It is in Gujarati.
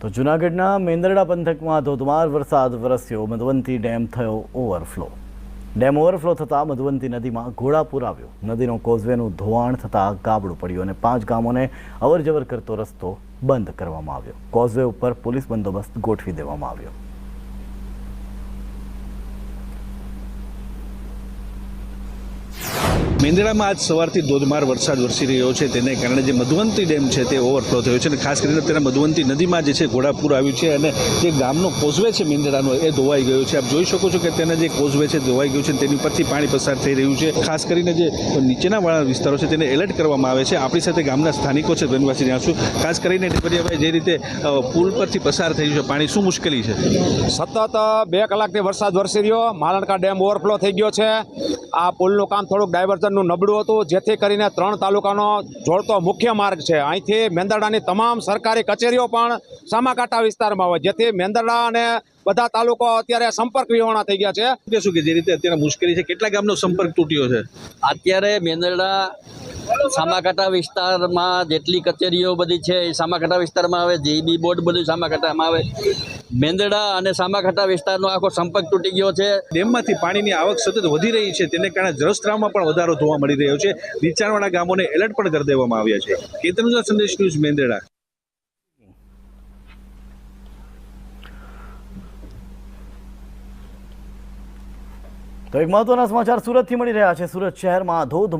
તો જૂનાગઢના મેંદરડા પંથકમાં ધોધમાર વરસાદ વરસ્યો, મધવંતી ડેમ થયો ઓવરફ્લો. ડેમ ઓવરફ્લો થતાં મધવંતી નદીમાં ઘોડાપૂર આવ્યો. નદીનો કોઝવેનું ધોવાણ થતાં ગાબડું પડ્યું અને 5 ગામોને અવરજવર કરતો રસ્તો બંધ કરવામાં આવ્યો. કોઝવે ઉપર પોલીસ બંદોબસ્ત ગોઠવી દેવામાં આવ્યો. મેંદરડામાં આજ સવારથી ધોધમાર વરસાદ વરસી રહ્યો છે, તેને કારણે જે મધવંતી ડેમ છે તે ઓવરફ્લો થયો છે અને ખાસ કરીને તેના મધવંતી નદીમાં જે છે ઘોડાપૂર આવ્યું છે અને જે ગામનો કોઝવે છે મેંદરડાનો એ ધોવાઈ ગયો છે. આપ જોઈ શકો છો કે તેના જે કોઝવે છે ધોવાઈ ગયું છે, તેની ઉપરથી પાણી પસાર થઈ રહ્યું છે. ખાસ કરીને જે નીચેનાવાળા વિસ્તારો છે તેને એલર્ટ કરવામાં આવે છે. આપણી સાથે ગામના સ્થાનિકો છે, વનવાસી ત્યાં છું. ખાસ કરીને ટીપરિયાભાઈ, જે રીતે પુલ પરથી પસાર થઈ છે પાણી, શું મુશ્કેલી છે? સતત 2 કલાકથી વરસાદ વરસી રહ્યો, માલણકા ડેમ ઓવરફ્લો થઈ ગયો છે. આ પુલનું કામ થોડુંક ડાયવર્ઝનનું નબળું હતું, જેથી કરીને 3 તાલુકાનો જોડતો મુખ્ય માર્ગ છે. અહીંથી મેંદરડાની તમામ સરકારી કચેરીઓ પણ સામાકાંઠા વિસ્તારમાં હોય, જેથી મેંદરડા અને બધા તાલુકો અત્યારે સંપર્ક વિહોણા થઈ ગયા છે. શું કે જે રીતે અત્યારે મુશ્કેલી છે, કેટલા ગામનો સંપર્ક તૂટ્યો છે? અત્યારે મેંદરડા સામાકાંઠા વિસ્તારમાં જેટલી કચેરીઓ બધી છે એ સામાકાંઠા વિસ્તારમાં આવે, જીબી બોર્ડ બધું સામાકાંઠામાં આવે. મેંદરડા અને સામાકાંઠા વિસ્તારનો આખો સંપર્ક તૂટી ગયો છે. ડેમમાંથી પાણીની આવક સતત વધી રહી છે, તેને કારણે જળસ્ત્રાવમાં પણ વધારો જોવા મળી રહ્યો છે. નીચાણવાળા ગામોને એલર્ટ પણ કરી દેવામાં આવ્યા છે. કેતનજા સંદેશ ન્યૂઝ, મેંદરડા. તો એક મહત્વના સમાચાર સુરતથી મળી રહ્યા છે. સુરત શહેરમાં ધોધ